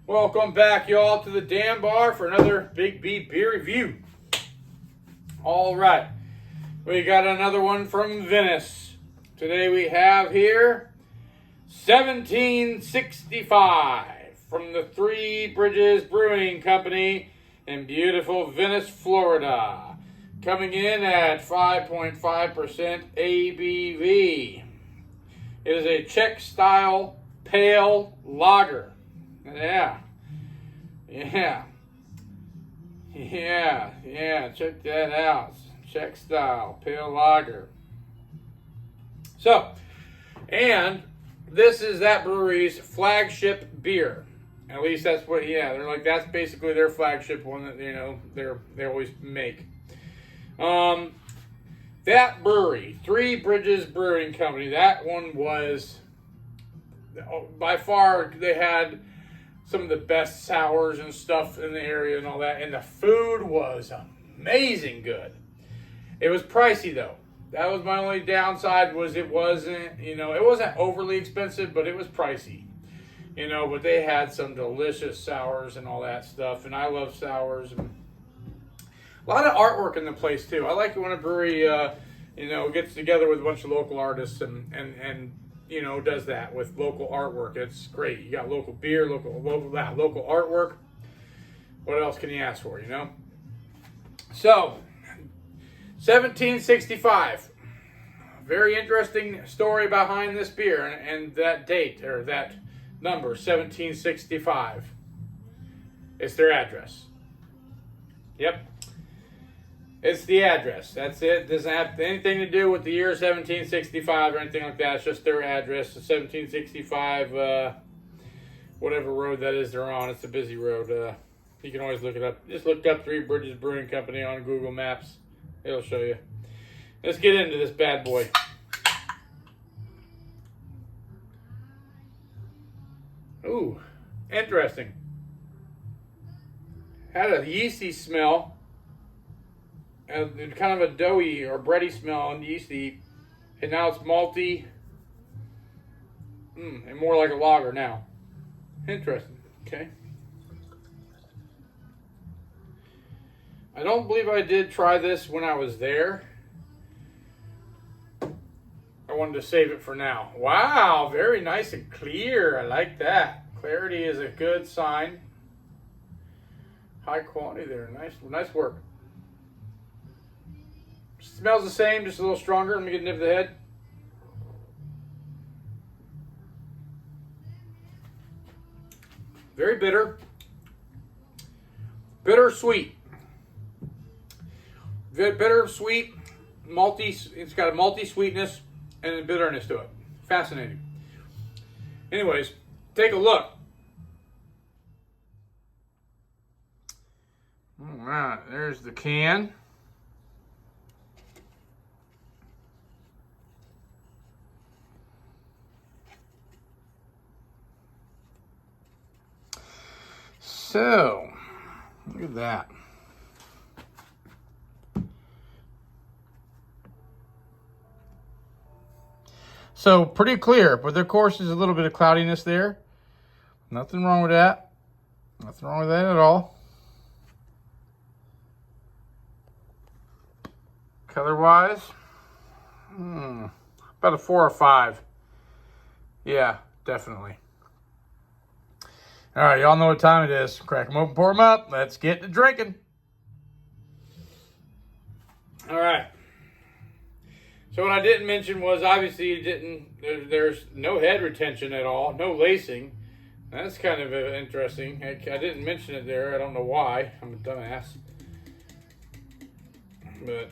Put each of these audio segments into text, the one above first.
Welcome back, y'all, to the Dan Bar for another Big B beer review. All right, we got another one from Venice. Today we have here 1765 from the Three Bridges Brewing Company in beautiful Venice, Florida. Coming in at 5.5% ABV. It is a Czech style pale lager. Yeah. Check that out. Czech style pale lager. So, and this is that brewery's flagship beer. At least that's what. They're like, that's basically their flagship one that they always make. That brewery, Three Bridges Brewing Company. That one was by far, they had some of the best sours and stuff in the area and all that. And the food was amazing good. It was pricey though. That was my only downside, was it wasn't overly expensive, but it was pricey. But they had some delicious sours and all that stuff. And I love sours. And a lot of artwork in the place too. I like it when a brewery, gets together with a bunch of local artists and does that with local artwork. It's great. You got local beer, local artwork. What else can you ask for, So, 1765. Very interesting story behind this beer and that date, or that number, 1765. It's their address. Yep. It's the address. That's it. Doesn't have anything to do with the year 1765 or anything like that. It's just their address. The 1765, whatever road that is they're on. It's a busy road. You can always look it up. Just look up Three Bridges Brewing Company on Google Maps. It'll show you. Let's get into this bad boy. Ooh, interesting. Had a yeasty smell. And kind of a doughy or bready smell and yeasty, and now it's malty, and more like a lager now. Interesting. Okay. I don't believe I did try this when I was there. I wanted to save it for now. Wow, very nice and clear. I like that. Clarity is a good sign. High quality there. Nice work. Smells the same, just a little stronger. Let me get a nip of the head. Very bitter. Bitter sweet. Bitter, sweet, malty. It's got a malty sweetness and a bitterness to it. Fascinating. Anyways, take a look. All right, there's the can. So, look at that. So, pretty clear, but of course there's a little bit of cloudiness there. Nothing wrong with that. Nothing wrong with that at all. Color-wise, about a 4 or 5. Yeah, definitely. All right, y'all know what time it is. Crack them open, pour them up. Let's get to drinking. All right. So what I didn't mention was, obviously, there's no head retention at all, no lacing. That's kind of interesting. I didn't mention it there. I don't know why. I'm a dumbass. But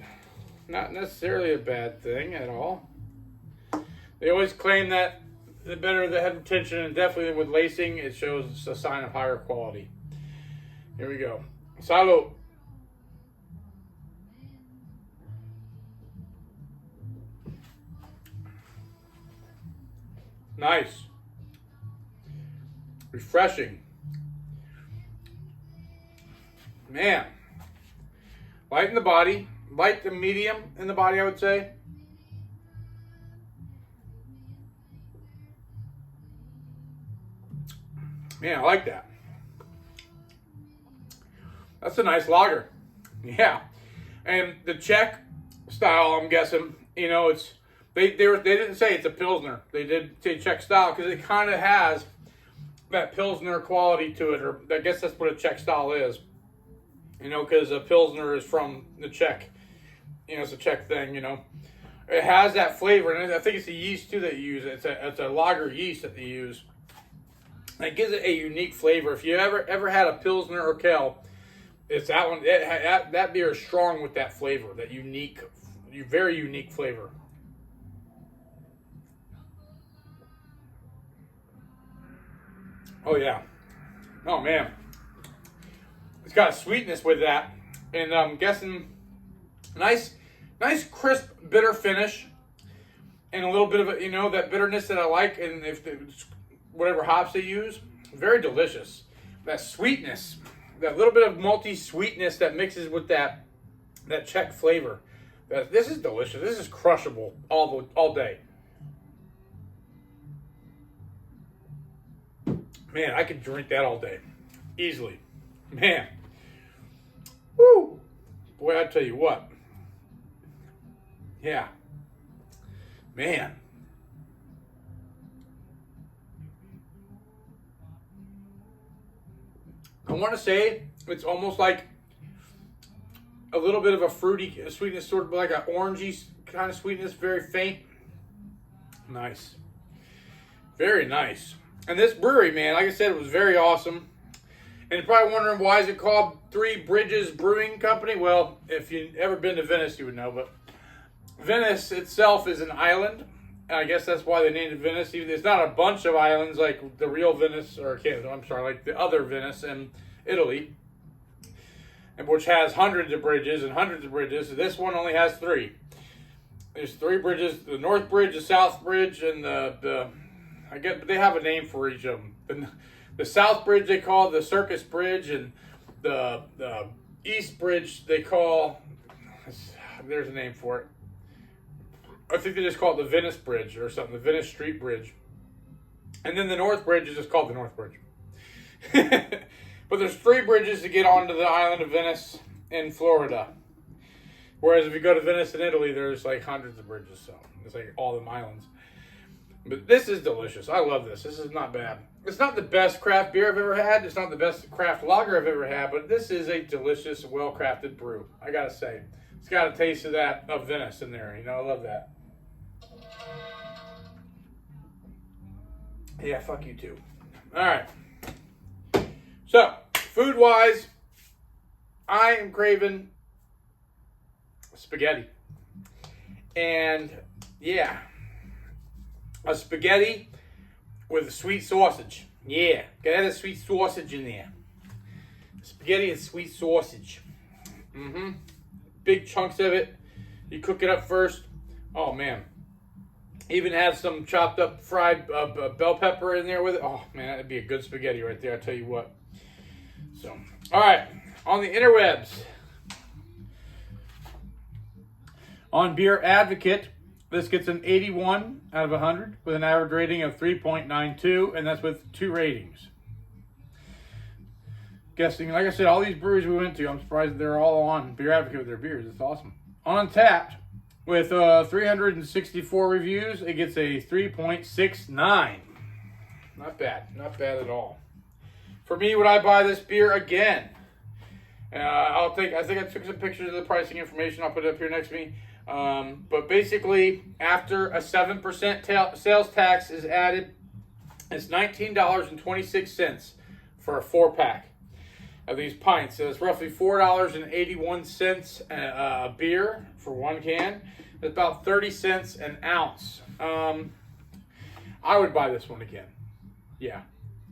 not necessarily a bad thing at all. They always claim that the better the head retention, and definitely with lacing, it shows a sign of higher quality. Here we go. Salud. Nice. Refreshing. Man. Light in the body. Light to medium in the body, I would say. Man, I like that. That's a nice lager. Yeah. And the Czech style, I'm guessing, you know, it's they didn't say it's a Pilsner. They did say Czech style because it kind of has that Pilsner quality to it, or I guess that's what a Czech style is. You know, because a Pilsner is from the Czech. You know, it's a Czech thing, you know. It has that flavor, and I think it's the yeast too that you use. It's a lager yeast that they use. And it gives it a unique flavor. If you ever had a Pilsner or Kel, it's that one. That beer is strong with that flavor, that unique, very unique flavor. Oh yeah, oh man, it's got a sweetness with that, and I'm guessing nice crisp bitter finish, and a little bit of you know, that bitterness that I like, and if it's whatever hops they use, very delicious. That sweetness, that little bit of malty sweetness that mixes with that Czech flavor. This is delicious. This is crushable all day. Man, I could drink that all day, easily. Man, woo! Boy, I tell you what. Yeah, man. I want to say it's almost like a little bit of a fruity sweetness, sort of like an orangey kind of sweetness, very faint. Nice. Very nice. And this brewery, man, like I said, it was very awesome. And you're probably wondering, why is it called Three Bridges Brewing Company? Well, if you've ever been to Venice, you would know. But Venice itself is an island. And I guess that's why they named it Venice. It's not a bunch of islands like the real Venice, or I'm sorry, like the other Venice in Italy, which has hundreds of bridges and hundreds of bridges. This one only has 3. There's 3 bridges: the North Bridge, the South Bridge, and I guess they have a name for each of them. The South Bridge they call the Circus Bridge, and the East Bridge they call, there's a name for it. I think they just call it the Venice Bridge or something, the Venice Street Bridge. And then the North Bridge is just called the North Bridge. But there's 3 bridges to get onto the island of Venice in Florida. Whereas if you go to Venice in Italy, there's like hundreds of bridges, so it's like all them islands. But this is delicious. I love this. This is not bad. It's not the best craft beer I've ever had. It's not the best craft lager I've ever had, but this is a delicious, well-crafted brew. I gotta say. It's got a taste of that, of Venice in there. You know, I love that. Yeah, fuck you too. All right. So, food-wise, I am craving spaghetti. And, yeah, a spaghetti with a sweet sausage. Yeah, gotta have a sweet sausage in there. Spaghetti and sweet sausage. Big chunks of it. You cook it up first. Oh, man. Even have some chopped up fried bell pepper in there with it. Oh, man, that'd be a good spaghetti right there, I'll tell you what. So, all right, on the interwebs. On Beer Advocate, this gets an 81 out of 100 with an average rating of 3.92, and that's with 2 ratings. Guessing, like I said, all these breweries we went to, I'm surprised they're all on Beer Advocate with their beers. It's awesome. On Untappd, with 364 reviews, it gets a 3.69. Not bad. Not bad at all. For me, would I buy this beer again? I think I took some pictures of the pricing information. I'll put it up here next to me. But basically, after a 7% sales tax is added, it's $19.26 for a 4-pack of these pints. So it's roughly $4.81 a beer for 1 can. It's about 30 cents an ounce. I would buy this one again. Yeah,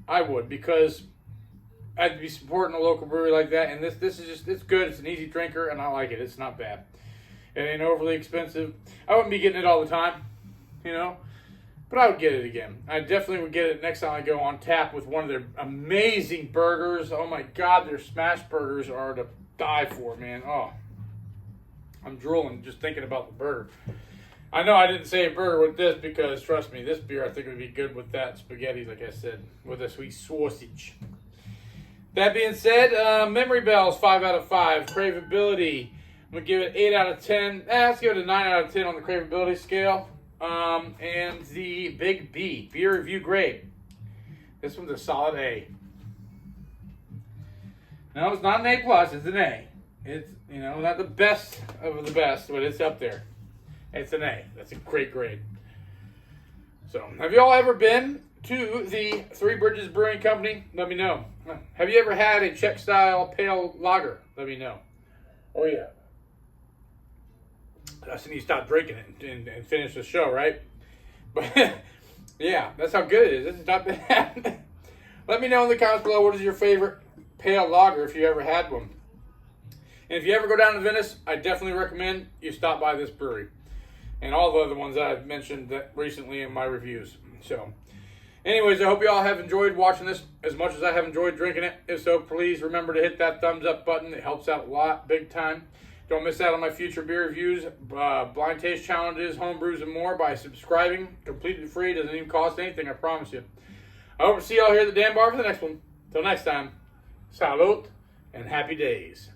I would, because I'd be supporting a local brewery like that. And this is just, it's good. It's an easy drinker, and I like it. It's not bad. It ain't overly expensive. I wouldn't be getting it all the time, you know, but I would get it again. I definitely would get it next time I go on tap with one of their amazing burgers. Oh my God, their smash burgers are to die for, man. Oh, I'm drooling just thinking about the burger. I know I didn't say a burger with this because, trust me, this beer I think would be good with that spaghetti, like I said, with a sweet sausage. That being said, Memory Bells, 5 out of 5. Craveability, I'm going to give it 8 out of 10. Let's give it a 9 out of 10 on the craveability scale. And the Big B, beer review grade. This one's a solid A. No, it's not an A+, it's an A. It's, not the best of the best, but it's up there. It's an A. That's a great grade. So, have you all ever been to the Three Bridges Brewing Company? Let me know. Have you ever had a Czech style pale lager? Let me know. Oh yeah. I need to stop drinking it and finish the show, right? But yeah, that's how good it is. It's not bad. Let me know in the comments below, what is your favorite pale lager if you ever had one. And if you ever go down to Venice, I definitely recommend you stop by this brewery and all the other ones that I've mentioned recently in my reviews. So, anyways, I hope you all have enjoyed watching this as much as I have enjoyed drinking it. If so, please remember to hit that thumbs up button. It helps out a lot, big time. Don't miss out on my future beer reviews, blind taste challenges, home brews, and more by subscribing. Completely free. Doesn't even cost anything, I promise you. I hope to see you all here at the Dan Bar for the next one. Till next time, salute and happy days.